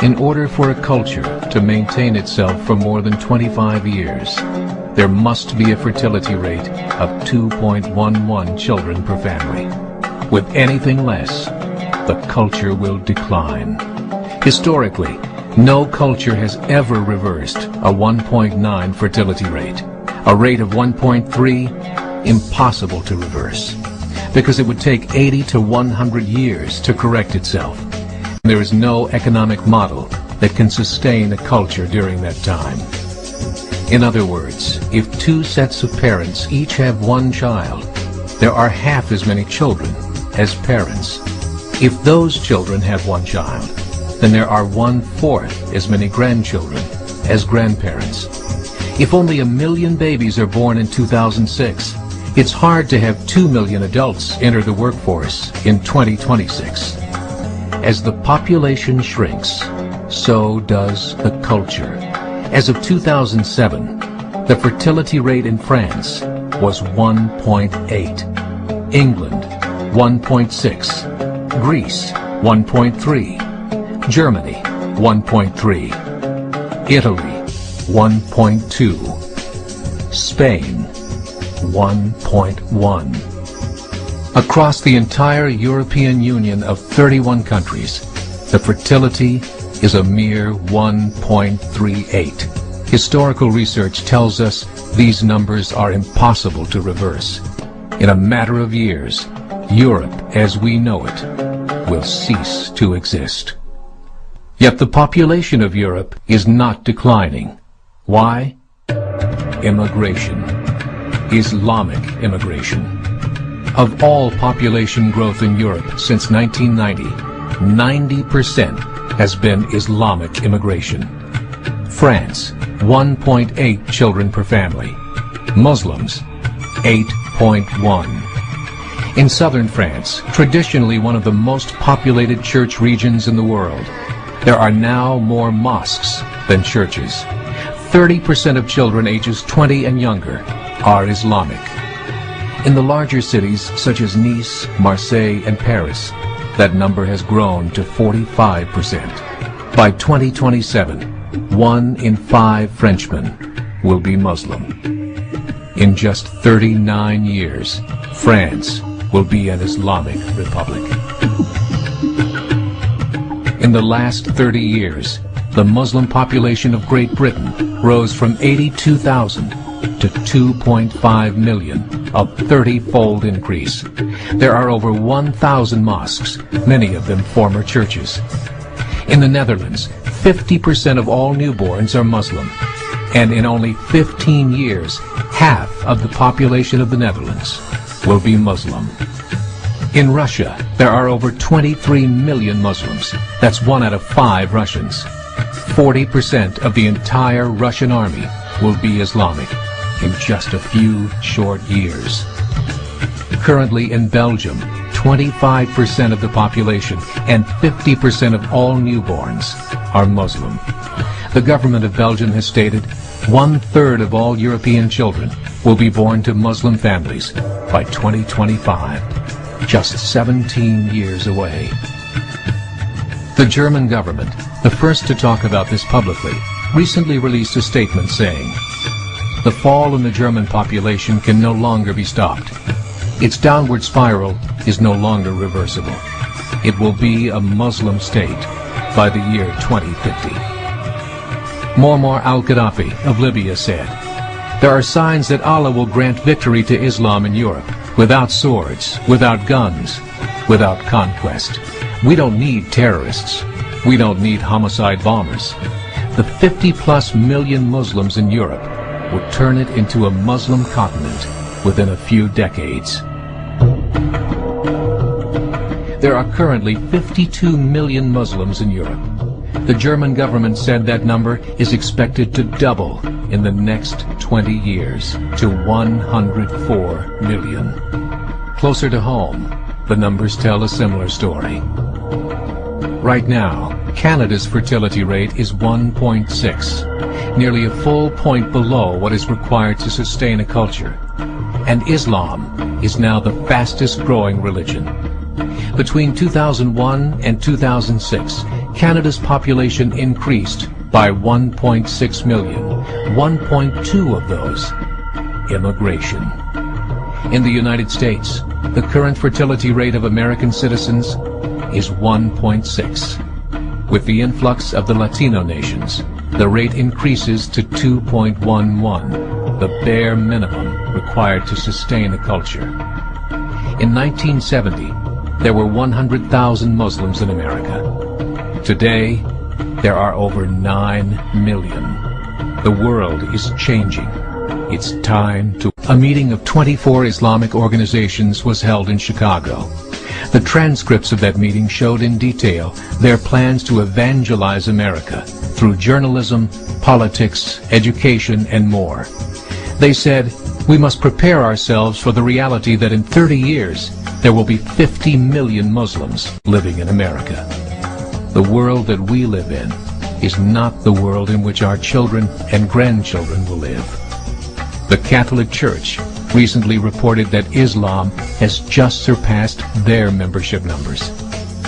In order for a culture to maintain itself for more than 25 years, there must be a fertility rate of 2.11 children per family. With anything less, the culture will decline. Historically, no culture has ever reversed a 1.9 fertility rate. A rate of 1.3, impossible to reverse, because it would take 80 to 100 years to correct itself. There is no economic model that can sustain a culture during that time. In other words, if two sets of parents each have one child, there are half as many children as parents. If those children have one child, then there are 1/4 as many grandchildren as grandparents. If only 1 million babies are born in 2006, it's hard to have 2 million adults enter the workforce in 2026. As the population shrinks, so does the culture. As of 2007, the fertility rate in France was 1.8, England 1.6, Greece 1.3, Germany 1.3, Italy 1.2, Spain 1.1. Across the entire European Union of 31 countries, the fertility is a mere 1.38. Historical research tells us these numbers are impossible to reverse. In a matter of years, Europe as we know it will cease to exist. Yet the population of Europe is not declining. Why? Immigration. Islamic immigration. Of all population growth in Europe since 1990, 90% has been Islamic immigration. France, 1.8 children per family. Muslims, 8.1. In southern France, traditionally one of the most populated church regions in the world, there are now more mosques than churches. 30% of children ages 20 and younger are Islamic. In the larger cities such as Nice, Marseille, and Paris, that number has grown to 45%. By 2027, 1 in 5 Frenchmen will be Muslim. In just 39 years, France will be an Islamic republic. In the last 30 years, the Muslim population of Great Britain rose from 82,000 to 2.5 million, a 30-fold increase. There are over 1,000 mosques, many of them former churches. In the Netherlands, 50% of all newborns are Muslim, and in only 15 years, half of the population of the Netherlands will be Muslim. In Russia, there are over 23 million Muslims. That's 1 out of 5 Russians. 40% of the entire Russian army will be Islamic in just a few short years. Currently in Belgium, 25% of the population and 50% of all newborns are Muslim. The government of Belgium has stated 1/3 of all European children will be born to Muslim families by 2025, just 17 years away. The German government, the first to talk about this publicly, recently released a statement saying, "The fall in the German population can no longer be stopped. Its downward spiral is no longer reversible. It will be a Muslim state by the year 2050. Muammar al-Gaddafi of Libya said, "There are signs that Allah will grant victory to Islam in Europe, without swords, without guns, without conquest. We don't need terrorists. We don't need homicide bombers. The 50+ million Muslims in Europe will turn it into a Muslim continent within a few decades." There are currently 52 million Muslims in Europe. The German government said that number is expected to double in the next 20 years to 104 million. Closer to home, the numbers tell a similar story. Right now, Canada's fertility rate is 1.6, nearly a full point below what is required to sustain a culture. And Islam is now the fastest growing religion. Between 2001 and 2006, Canada's population increased by 1.6 million, 1.2 of those immigration. In the United States, the current fertility rate of American citizens is 1.6. With the influx of the Latino nations, the rate increases to 2.11, the bare minimum required to sustain a culture. In 1970, there were 100,000 Muslims in America. Today, there are over 9 million. The world is changing. It's time to... A meeting of 24 Islamic organizations was held in Chicago. The transcripts of that meeting showed in detail their plans to evangelize America through journalism, politics, education, and more. They said, we must prepare ourselves for the reality that in 30 years, there will be 50 million Muslims living in America. The world that we live in is not the world in which our children and grandchildren will live. The Catholic Church recently reported that Islam has just surpassed their membership numbers.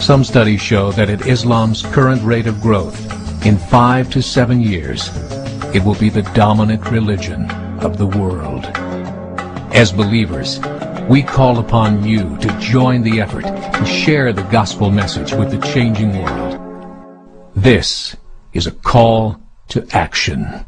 Some studies show that at Islam's current rate of growth, in 5 to 7 years, it will be the dominant religion of the world. As believers, we call upon you to join the effort and share the gospel message with the changing world. This is a call to action.